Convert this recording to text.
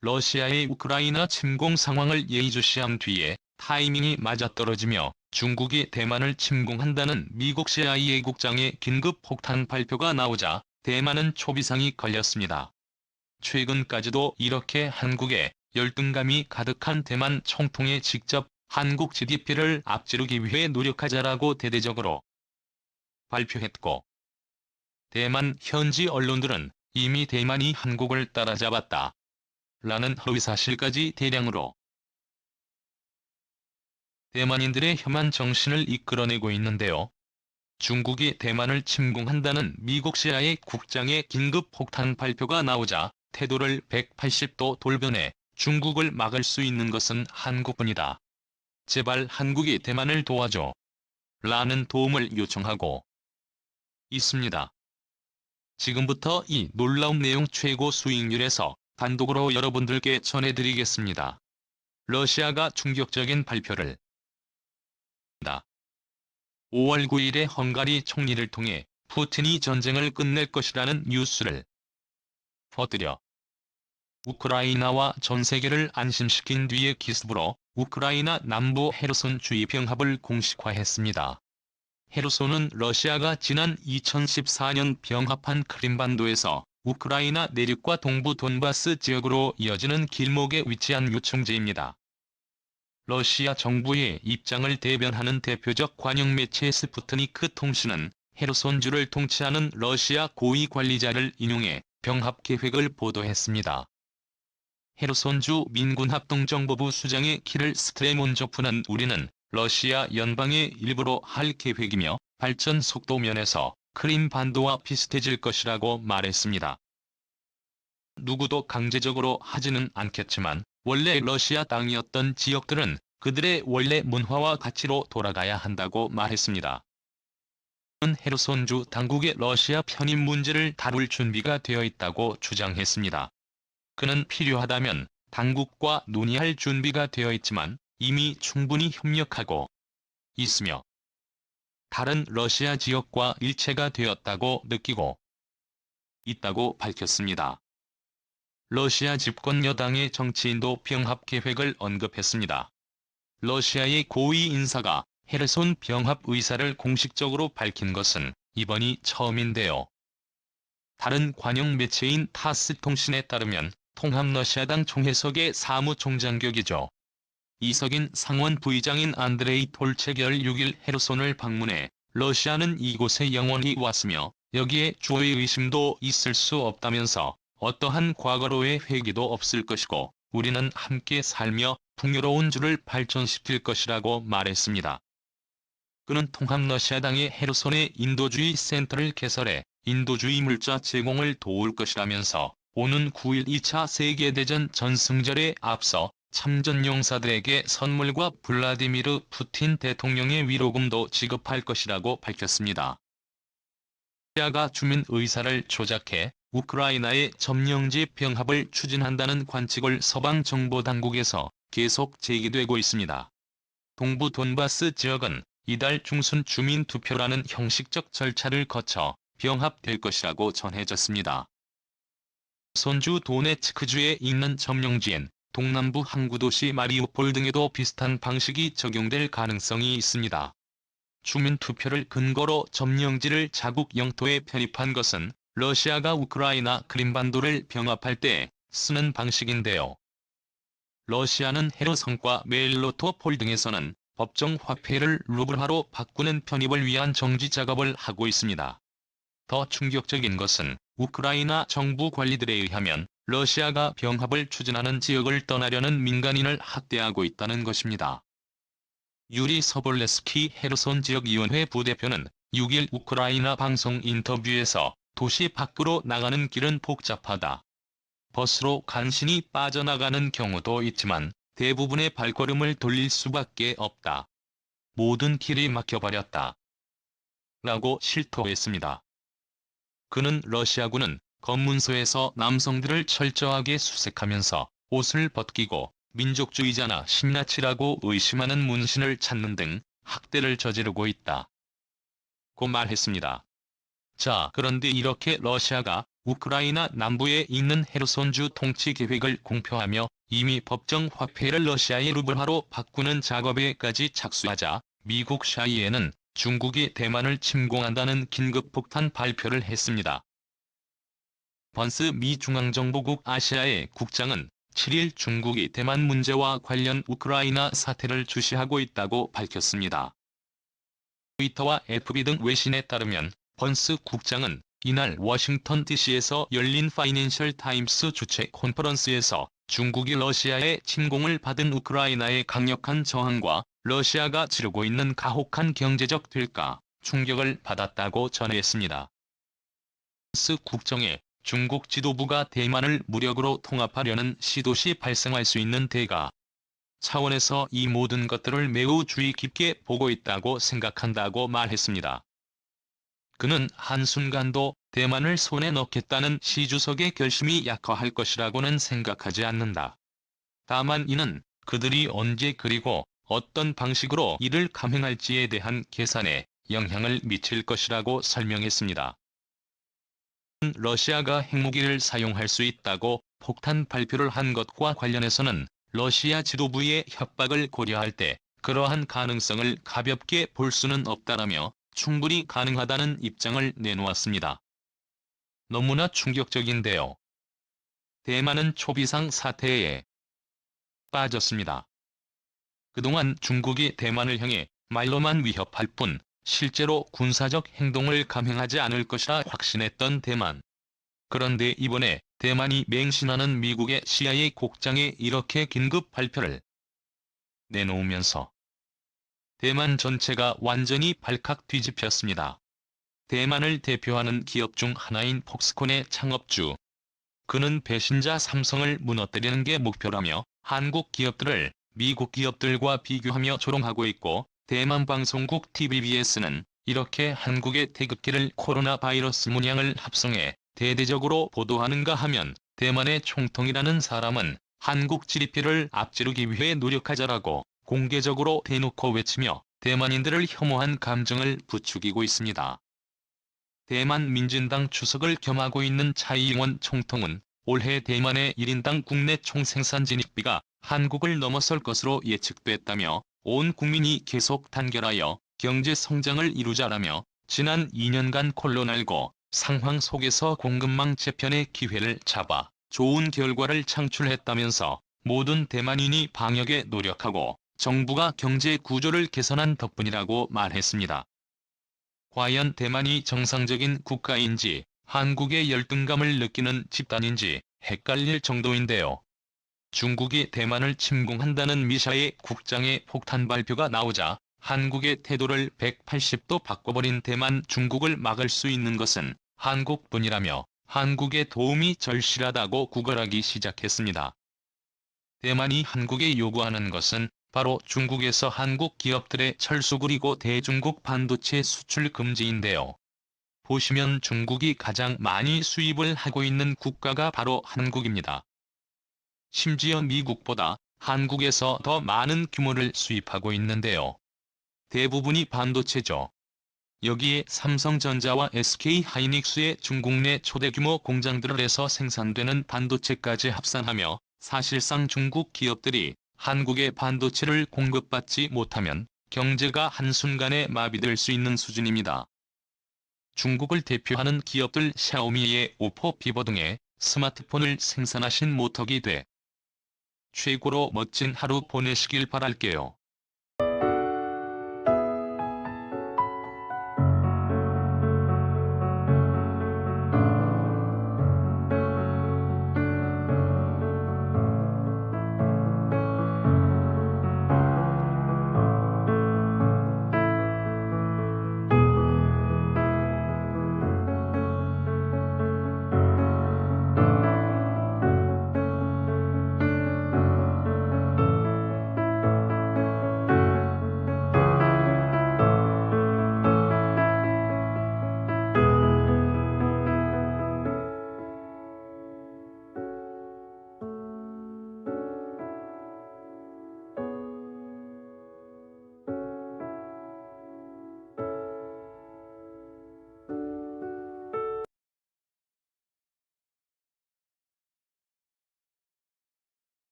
러시아의 우크라이나 침공 상황을 예의주시한 뒤에 타이밍이 맞아떨어지며 중국이 대만을 침공한다는 미국 CIA 국장의 긴급 폭탄 발표가 나오자 대만은 초비상이 걸렸습니다. 최근까지도 이렇게 한국에 열등감이 가득한 대만 총통에 직접 한국 GDP를 앞지르기 위해 노력하자라고 대대적으로 발표했고, 대만 현지 언론들은 이미 대만이 한국을 따라잡았다 라는 허위사실까지 대량으로 대만인들의 혐한 정신을 이끌어내고 있는데요. 중국이 대만을 침공한다는 미국 CIA 국장의 긴급 폭탄 발표가 나오자 태도를 180도 돌변해 중국을 막을 수 있는 것은 한국뿐이다. 제발 한국이 대만을 도와줘 라는 도움을 요청하고 있습니다. 지금부터 이 놀라운 내용 최고 수익률에서 단독으로 여러분들께 전해드리겠습니다. 러시아가 충격적인 발표를 5월 9일에 헝가리 총리를 통해 푸틴이 전쟁을 끝낼 것이라는 뉴스를 퍼뜨려 우크라이나와 전 세계를 안심시킨 뒤에 기습으로 우크라이나 남부 헤르손 주의 병합을 공식화했습니다. 헤르손은 러시아가 지난 2014년 병합한 크림반도에서 우크라이나 내륙과 동부 돈바스 지역으로 이어지는 길목에 위치한 요충지입니다. 러시아 정부의 입장을 대변하는 대표적 관영 매체 스푸트니크 통신은 헤르손주를 통치하는 러시아 고위 관리자를 인용해 병합 계획을 보도했습니다. 헤르손주 민군합동정보부 수장의 키를 스트레몬조프는 우리는 러시아 연방의 일부로 할 계획이며 발전 속도 면에서 크림반도와 비슷해질 것이라고 말했습니다. 누구도 강제적으로 하지는 않겠지만 원래 러시아 땅이었던 지역들은 그들의 원래 문화와 가치로 돌아가야 한다고 말했습니다. 헤르손주 당국의 러시아 편입 문제를 다룰 준비가 되어 있다고 주장했습니다. 그는 필요하다면 당국과 논의할 준비가 되어 있지만 이미 충분히 협력하고 있으며 다른 러시아 지역과 일체가 되었다고 느끼고 있다고 밝혔습니다. 러시아 집권 여당의 정치인도 병합 계획을 언급했습니다. 러시아의 고위 인사가 헤르손 병합 의사를 공식적으로 밝힌 것은 이번이 처음인데요. 다른 관영 매체인 타스 통신에 따르면 통합러시아당 총회석의 사무총장격이죠. 이석인 상원 부의장인 안드레이 톨체결 6일 헤르손을 방문해 러시아는 이곳에 영원히 왔으며 여기에 주어의 의심도 있을 수 없다면서 어떠한 과거로의 회귀도 없을 것이고 우리는 함께 살며 풍요로운 주를 발전시킬 것이라고 말했습니다. 그는 통합러시아당의 헤르손에 인도주의 센터를 개설해 인도주의 물자 제공을 도울 것이라면서 오는 9일 2차 세계대전 전승절에 앞서 참전 용사들에게 선물과 블라디미르 푸틴 대통령의 위로금도 지급할 것이라고 밝혔습니다. 러시아가 주민 의사를 조작해 우크라이나의 점령지 병합을 추진한다는 관측을 서방 정보 당국에서 계속 제기되고 있습니다. 동부 돈바스 지역은 이달 중순 주민 투표라는 형식적 절차를 거쳐 병합될 것이라고 전해졌습니다. 손주 도네츠크주에 있는 점령지엔 동남부 항구도시 마리우폴 등에도 비슷한 방식이 적용될 가능성이 있습니다. 주민투표를 근거로 점령지를 자국 영토에 편입한 것은 러시아가 우크라이나 크림반도를 병합할 때 쓰는 방식인데요. 러시아는 헤르손과 멜로토폴 등에서는 법정 화폐를 루블화로 바꾸는 편입을 위한 정지 작업을 하고 있습니다. 더 충격적인 것은 우크라이나 정부 관리들에 의하면 러시아가 병합을 추진하는 지역을 떠나려는 민간인을 학대하고 있다는 것입니다. 유리 서볼레스키 헤르손 지역위원회 부대표는 6일 우크라이나 방송 인터뷰에서 도시 밖으로 나가는 길은 복잡하다. 버스로 간신히 빠져나가는 경우도 있지만 대부분의 발걸음을 돌릴 수밖에 없다. 모든 길이 막혀버렸다. 라고 실토했습니다. 그는 러시아군은 검문소에서 남성들을 철저하게 수색하면서 옷을 벗기고 민족주의자나 신나치라고 의심하는 문신을 찾는 등 학대를 저지르고 있다. 고 말했습니다. 자, 그런데 이렇게 러시아가 우크라이나 남부에 있는 헤르손주 통치 계획을 공표하며 이미 법정 화폐를 러시아의 루블화로 바꾸는 작업에까지 착수하자 미국 샤이에는 중국이 대만을 침공한다는 긴급 폭탄 발표를 했습니다. 번스 미 중앙정보국 아시아의 국장은 7일 중국이 대만 문제와 관련 우크라이나 사태를 주시하고 있다고 밝혔습니다. 트위터와 FB 등 외신에 따르면 번스 국장은 이날 워싱턴 DC에서 열린 파이낸셜 타임스 주최 컨퍼런스에서 중국이 러시아의 침공을 받은 우크라이나의 강력한 저항과 러시아가 치르고 있는 가혹한 경제적 대가, 충격을 받았다고 전했습니다. 번스 국정에 중국 지도부가 대만을 무력으로 통합하려는 시도 시 발생할 수 있는 대가 차원에서 이 모든 것들을 매우 주의 깊게 보고 있다고 생각한다고 말했습니다. 그는 한순간도 대만을 손에 넣겠다는 시 주석의 결심이 약화할 것이라고는 생각하지 않는다. 다만 이는 그들이 언제 그리고 어떤 방식으로 이를 감행할지에 대한 계산에 영향을 미칠 것이라고 설명했습니다. 러시아가 핵무기를 사용할 수 있다고 폭탄 발표를 한 것과 관련해서는 러시아 지도부의 협박을 고려할 때 그러한 가능성을 가볍게 볼 수는 없다라며 충분히 가능하다는 입장을 내놓았습니다. 너무나 충격적인데요. 대만은 초비상 사태에 빠졌습니다. 그동안 중국이 대만을 향해 말로만 위협할 뿐 실제로 군사적 행동을 감행하지 않을 것이라 확신했던 대만. 그런데 이번에 대만이 맹신하는 미국의 CIA 국장이 이렇게 긴급 발표를 내놓으면서 대만 전체가 완전히 발칵 뒤집혔습니다. 대만을 대표하는 기업 중 하나인 폭스콘의 창업주. 그는 배신자 삼성을 무너뜨리는 게 목표라며 한국 기업들을 미국 기업들과 비교하며 조롱하고 있고 대만 방송국 TVBS는 이렇게 한국의 태극기를 코로나 바이러스 문양을 합성해 대대적으로 보도하는가 하면 대만의 총통이라는 사람은 한국 GDP를 앞지르기 위해 노력하자라고 공개적으로 대놓고 외치며 대만인들을 혐오한 감정을 부추기고 있습니다. 대만 민진당 주석을 겸하고 있는 차이잉원 총통은 올해 대만의 1인당 국내 총생산 진입비가 한국을 넘어설 것으로 예측됐다며 온 국민이 계속 단결하여 경제 성장을 이루자라며 지난 2년간 코로나19 상황 속에서 공급망 재편의 기회를 잡아 좋은 결과를 창출했다면서 모든 대만인이 방역에 노력하고 정부가 경제 구조를 개선한 덕분이라고 말했습니다. 과연 대만이 정상적인 국가인지 한국의 열등감을 느끼는 집단인지 헷갈릴 정도인데요. 중국이 대만을 침공한다는 미샤의 국장의 폭탄 발표가 나오자 한국의 태도를 180도 바꿔버린 대만 중국을 막을 수 있는 것은 한국뿐이라며 한국의 도움이 절실하다고 구걸하기 시작했습니다. 대만이 한국에 요구하는 것은 바로 중국에서 한국 기업들의 철수 그리고 대중국 반도체 수출 금지인데요. 보시면 중국이 가장 많이 수입을 하고 있는 국가가 바로 한국입니다. 심지어 미국보다 한국에서 더 많은 규모를 수입하고 있는데요. 대부분이 반도체죠. 여기에 삼성전자와 SK하이닉스의 중국 내 초대규모 공장들에서 생산되는 반도체까지 합산하며 사실상 중국 기업들이 한국의 반도체를 공급받지 못하면 경제가 한순간에 마비될 수 있는 수준입니다. 중국을 대표하는 기업들 샤오미의 오포 비버 등의 스마트폰을 생산하신 모터기 돼 최고로 멋진 하루 보내시길 바랄게요.